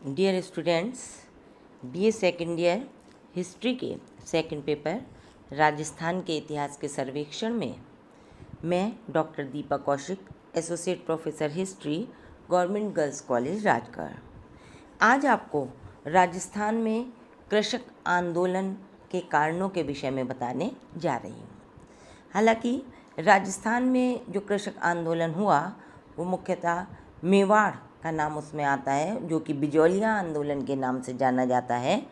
Dear students, BA second year history के second paper Rajasthan के इतिहास के सर्वेक्षण में मैं doctor Deepa Kaushik, associate professor history, government girls college Rajgarh, आज आपको राजस्थान में कृषक आंदोलन के कारणों के विषय में बताने जा रही हूँ। हालांकि राजस्थान में जो कृषक आंदोलन हुआ वो मुख्यतः मेवाड़ का नाम उसमें आता है, जो कि बिजौलिया आंदोलन के नाम से जाना जाता है।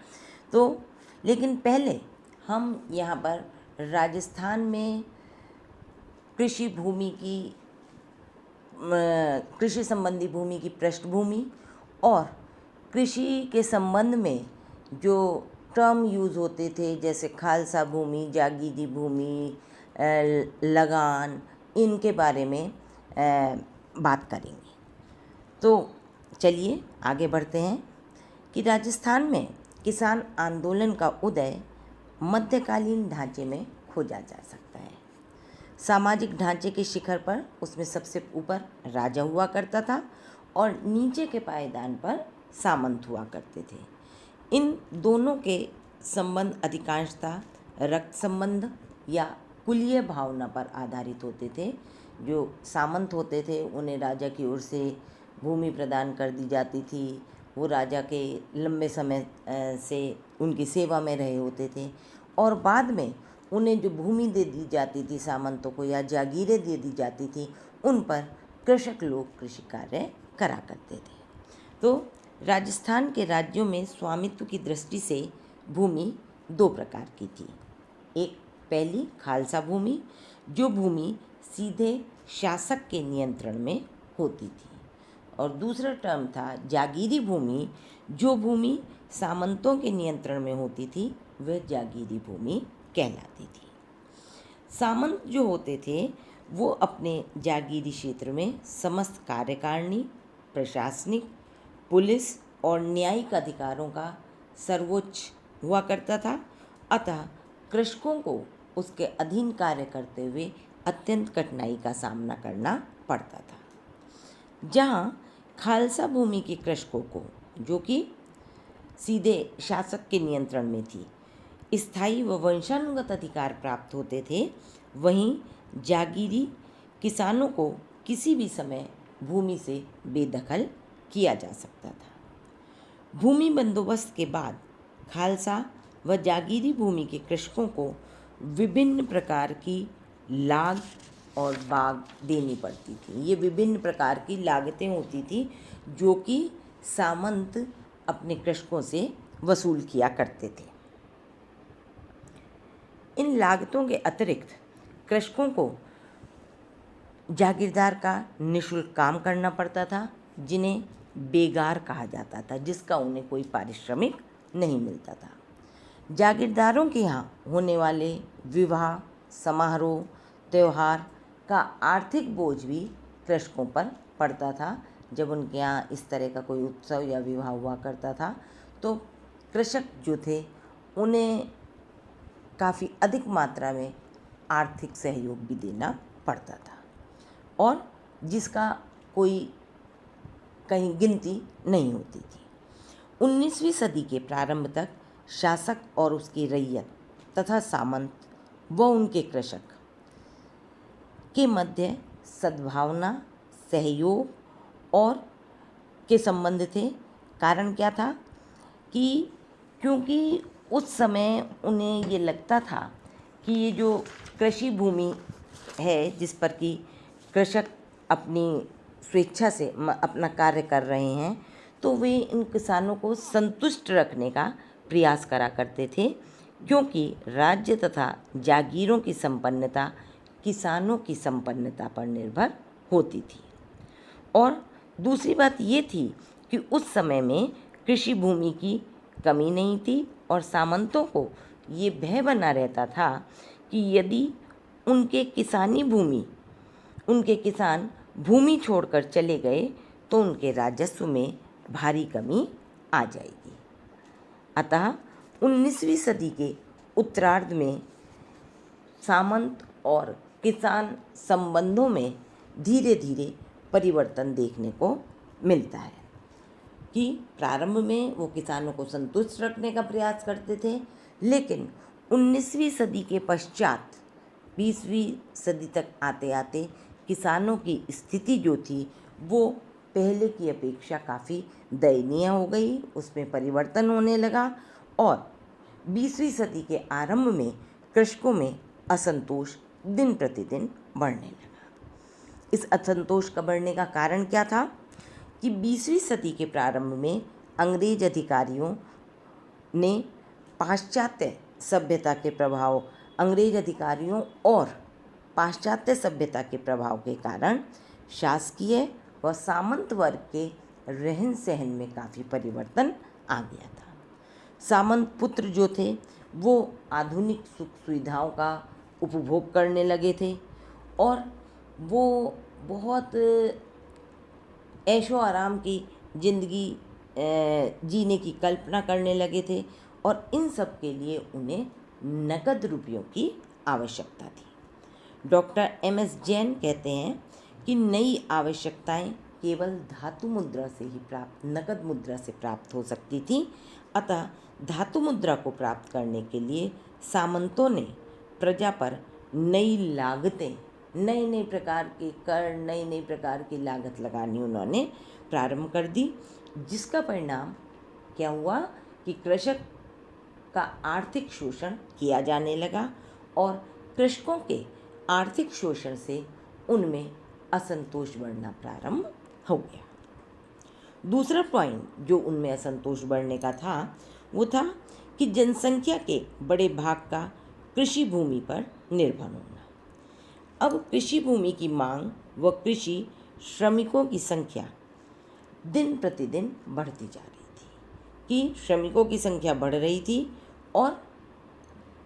तो लेकिन पहले हम यहाँ पर राजस्थान में कृषि भूमि की कृषि संबंधी भूमि की पृष्ठभूमि और कृषि के संबंध में जो टर्म यूज़ होते थे, जैसे खालसा भूमि, जागीरी भूमि, लगान, इनके बारे में बात करेंगे। तो चलिए आगे बढ़ते हैं कि राजस्थान में किसान आंदोलन का उदय मध्यकालीन ढांचे में खोजा जा सकता है। सामाजिक ढांचे के शिखर पर उसमें सबसे ऊपर राजा हुआ करता था और नीचे के पायदान पर सामंत हुआ करते थे। इन दोनों के संबंध अधिकांशतः रक्त संबंध या कुलीय भावना पर आधारित होते थे। जो सामंत होते थे उन्हें राजा की ओर से भूमि प्रदान कर दी जाती थी, वो राजा के लंबे समय से उनकी सेवा में रहे होते थे और बाद में उन्हें जो भूमि दे दी जाती थी सामंतों को या जागीरें दे दी जाती थी, उन पर कृषक लोग कृषि कार्य करा करते थे। तो राजस्थान के राज्यों में स्वामित्व की दृष्टि से भूमि दो प्रकार की थी। एक पहली खालसा भूमि, जो भूमि सीधे शासक के नियंत्रण में होती थी, और दूसरा टर्म था जागीरी भूमि, जो भूमि सामंतों के नियंत्रण में होती थी, वह जागीरी भूमि कहलाती थी। सामंत जो होते थे वो अपने जागीरी क्षेत्र में समस्त कार्यकारिणी, प्रशासनिक, पुलिस और न्यायिक अधिकारों का सर्वोच्च हुआ करता था। अतः कृषकों को उसके अधीन कार्य करते हुए अत्यंत कठिनाई का सामना करना पड़ता था। जहाँ खालसा भूमि के कृषकों को, जो कि सीधे शासक के नियंत्रण में थी, स्थायी व वंशानुगत अधिकार प्राप्त होते थे, वहीं जागीरी किसानों को किसी भी समय भूमि से बेदखल किया जा सकता था। भूमि बंदोबस्त के बाद खालसा व जागीरी भूमि के कृषकों को विभिन्न प्रकार की लाग और बाग देनी पड़ती थी। ये विभिन्न प्रकार की लागतें होती थी जो कि सामंत अपने कृषकों से वसूल किया करते थे। इन लागतों के अतिरिक्त कृषकों को जागीरदार का निःशुल्क काम करना पड़ता था, जिन्हें बेगार कहा जाता था, जिसका उन्हें कोई पारिश्रमिक नहीं मिलता था। जागीरदारों के यहाँ होने वाले विवाह, समारोह, त्यौहार का आर्थिक बोझ भी कृषकों पर पड़ता था। जब उनके यहाँ इस तरह का कोई उत्सव या विवाह हुआ करता था तो कृषक जो थे उन्हें काफ़ी अधिक मात्रा में आर्थिक सहयोग भी देना पड़ता था, और जिसका कोई कहीं गिनती नहीं होती थी। 19वीं सदी के प्रारंभ तक शासक और उसकी रैयत तथा सामंत व उनके कृषक के मध्य सद्भावना, सहयोग और के संबंध थे। कारण क्या था कि क्योंकि उस समय उन्हें ये लगता था कि ये जो कृषि भूमि है जिस पर कि कृषक अपनी स्वेच्छा से अपना कार्य कर रहे हैं, तो वे इन किसानों को संतुष्ट रखने का प्रयास करा करते थे, क्योंकि राज्य तथा जागीरों की संपन्नता किसानों की संपन्नता पर निर्भर होती थी। और दूसरी बात ये थी कि उस समय में कृषि भूमि की कमी नहीं थी और सामंतों को ये भय बना रहता था कि यदि उनके किसान भूमि छोड़कर चले गए तो उनके राजस्व में भारी कमी आ जाएगी। अतः 19वीं सदी के उत्तरार्ध में सामंत और किसान संबंधों में धीरे धीरे परिवर्तन देखने को मिलता है, कि प्रारंभ में वो किसानों को संतुष्ट रखने का प्रयास करते थे, लेकिन 19वीं सदी के पश्चात 20वीं सदी तक आते आते किसानों की स्थिति जो थी वो पहले की अपेक्षा काफ़ी दयनीय हो गई, उसमें परिवर्तन होने लगा और 20वीं सदी के आरंभ में कृषकों में असंतोष दिन प्रतिदिन बढ़ने लगा। इस असंतोष का बढ़ने का कारण क्या था कि 20वीं सदी के प्रारंभ में अंग्रेज अधिकारियों ने पाश्चात्य सभ्यता के प्रभाव अंग्रेज अधिकारियों और पाश्चात्य सभ्यता के प्रभाव के कारण शासकीय व सामंत वर्ग के रहन सहन में काफ़ी परिवर्तन आ गया था। सामंत पुत्र जो थे वो आधुनिक सुख सुविधाओं का उपभोग करने लगे थे और वो बहुत ऐशो आराम की ज़िंदगी जीने की कल्पना करने लगे थे और इन सब के लिए उन्हें नकद रुपयों की आवश्यकता थी। Doctor MS. जैन कहते हैं कि नई आवश्यकताएं केवल धातु मुद्रा से ही नकद मुद्रा से प्राप्त हो सकती थी। अतः धातु मुद्रा को प्राप्त करने के लिए सामंतों ने प्रजा पर नई लागतें, नए नए प्रकार के कर, नई नई प्रकार की लागत लगानी उन्होंने प्रारंभ कर दी, जिसका परिणाम क्या हुआ कि कृषक का आर्थिक शोषण किया जाने लगा और कृषकों के आर्थिक शोषण से उनमें असंतोष बढ़ना प्रारंभ हो गया। दूसरा पॉइंट जो उनमें असंतोष बढ़ने का था वो था कि जनसंख्या के बड़े भाग का कृषि भूमि पर निर्भर होना। अब कृषि भूमि की मांग व कृषि श्रमिकों की संख्या दिन प्रतिदिन बढ़ती जा रही थी कि श्रमिकों की संख्या बढ़ रही थी और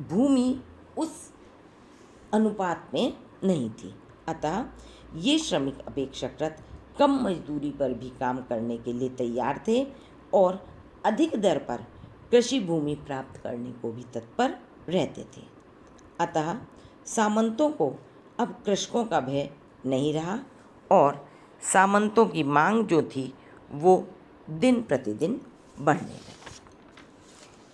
भूमि उस अनुपात में नहीं थी। अतः ये श्रमिक अपेक्षाकृत कम मजदूरी पर भी काम करने के लिए तैयार थे और अधिक दर पर कृषि भूमि प्राप्त करने को भी तत्पर रहते थे। अतः सामंतों को अब कृषकों का भय नहीं रहा और सामंतों की मांग जो थी वो दिन प्रतिदिन बढ़ने लगी।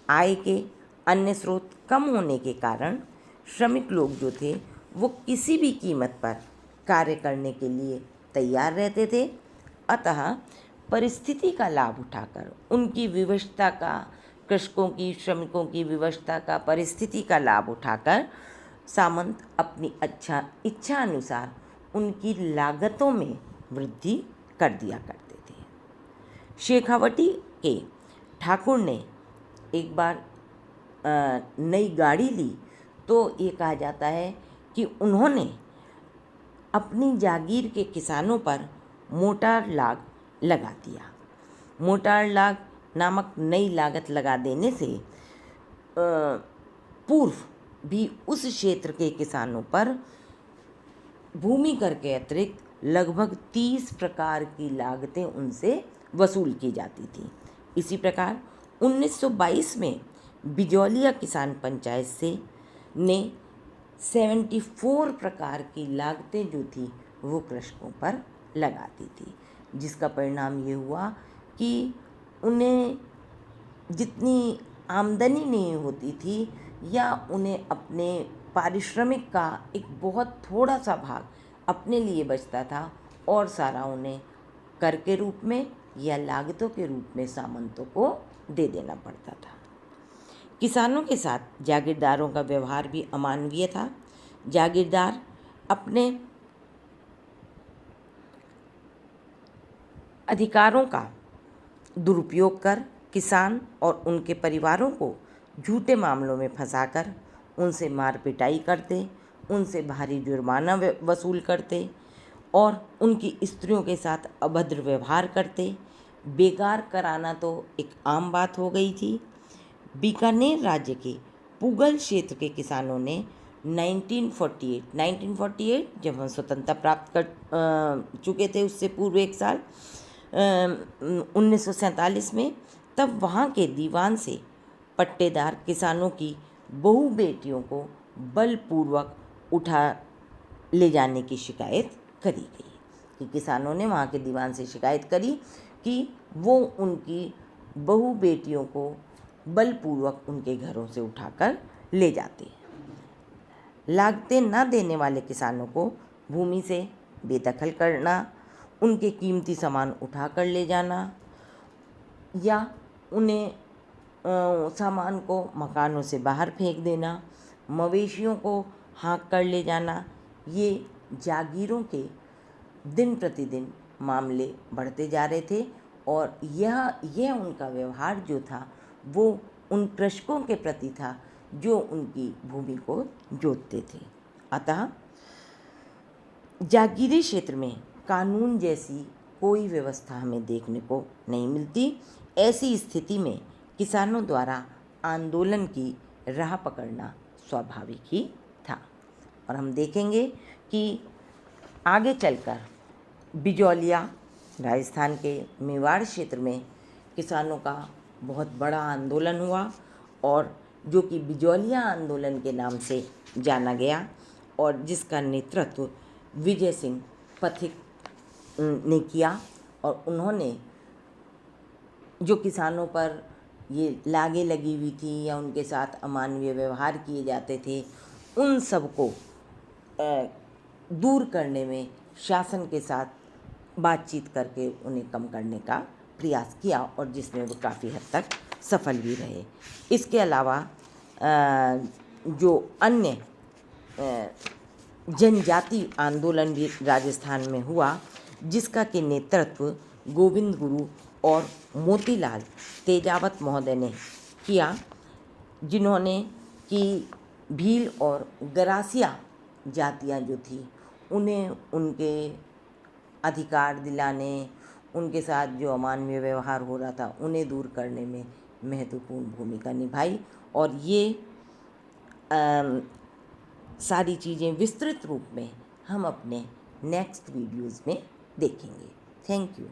आय के अन्य स्रोत कम होने के कारण श्रमिक लोग जो थे वो किसी भी कीमत पर कार्य करने के लिए तैयार रहते थे। अतः परिस्थिति का लाभ उठाकर उनकी विवशता का, कृषकों की, श्रमिकों की विवशता का, परिस्थिति का लाभ उठाकर सामंत अपनी इच्छा अनुसार उनकी लागतों में वृद्धि कर दिया करते थे। शेखावटी के ठाकुर ने एक बार नई गाड़ी ली तो ये कहा जाता है कि उन्होंने अपनी जागीर के किसानों पर मोटार लाग लगा दिया। मोटार लाग नामक नई लागत लगा देने से पूर्व भी उस क्षेत्र के किसानों पर भूमि कर के अतिरिक्त लगभग 30 प्रकार की लागतें उनसे वसूल की जाती थी। इसी प्रकार 1922 में बिजौलिया किसान पंचायत से ने 74 प्रकार की लागतें जो थी वो कृषकों पर लगा दी थी, जिसका परिणाम ये हुआ कि उन्हें जितनी आमदनी नहीं होती थी या उन्हें अपने पारिश्रमिक का एक बहुत थोड़ा सा भाग अपने लिए बचता था और सारा उन्हें कर के रूप में या लागतों के रूप में सामंतों को दे देना पड़ता था। किसानों के साथ जागीरदारों का व्यवहार भी अमानवीय था। जागीरदार अपने अधिकारों का दुरुपयोग कर किसान और उनके परिवारों को झूठे मामलों में फंसाकर उनसे मार पिटाई करते, उनसे भारी जुर्माना वसूल करते और उनकी स्त्रियों के साथ अभद्र व्यवहार करते। बेगार कराना तो एक आम बात हो गई थी। बीकानेर राज्य के पूगल क्षेत्र के किसानों ने 1948 जब हम स्वतंत्रता प्राप्त कर चुके थे, उससे पूर्व एक साल 1947 में, तब वहाँ के दीवान से पट्टेदार किसानों की बहु बेटियों को बलपूर्वक उठा ले जाने की शिकायत करी गई कि किसानों ने वहाँ के दीवान से शिकायत करी कि वो उनकी बहू बेटियों को बलपूर्वक उनके घरों से उठाकर ले जाते। लागतें न देने वाले किसानों को भूमि से बेदखल करना, उनके कीमती सामान उठाकर ले जाना या उन्हें सामान को मकानों से बाहर फेंक देना, मवेशियों को हाँक कर ले जाना, ये जागीरों के दिन प्रतिदिन मामले बढ़ते जा रहे थे। और यह उनका व्यवहार जो था वो उन कृषकों के प्रति था जो उनकी भूमि को जोतते थे। अतः जागीरी क्षेत्र में कानून जैसी कोई व्यवस्था हमें देखने को नहीं मिलती। ऐसी स्थिति में किसानों द्वारा आंदोलन की राह पकड़ना स्वाभाविक ही था। और हम देखेंगे कि आगे चलकर बिजौलिया, राजस्थान के मेवाड़ क्षेत्र में किसानों का बहुत बड़ा आंदोलन हुआ और जो कि बिजौलिया आंदोलन के नाम से जाना गया और जिसका नेतृत्व विजय सिंह पथिक ने किया। और उन्होंने जो किसानों पर ये लागें लगी हुई थी या उनके साथ अमानवीय व्यवहार किए जाते थे, उन सब को दूर करने में शासन के साथ बातचीत करके उन्हें कम करने का प्रयास किया और जिसमें वो काफ़ी हद तक सफल भी रहे। इसके अलावा जो अन्य जनजाति आंदोलन भी राजस्थान में हुआ, जिसका के नेतृत्व गोविंद गुरु और मोतीलाल तेजावत महोदय ने किया, जिन्होंने कि भील और गरासिया जातियां जो थी उन्हें उनके अधिकार दिलाने, उनके साथ जो अमानवीय व्यवहार हो रहा था उन्हें दूर करने में महत्वपूर्ण भूमिका निभाई। और ये सारी चीज़ें विस्तृत रूप में हम अपने नेक्स्ट वीडियोज़ में देखेंगे। Thank you.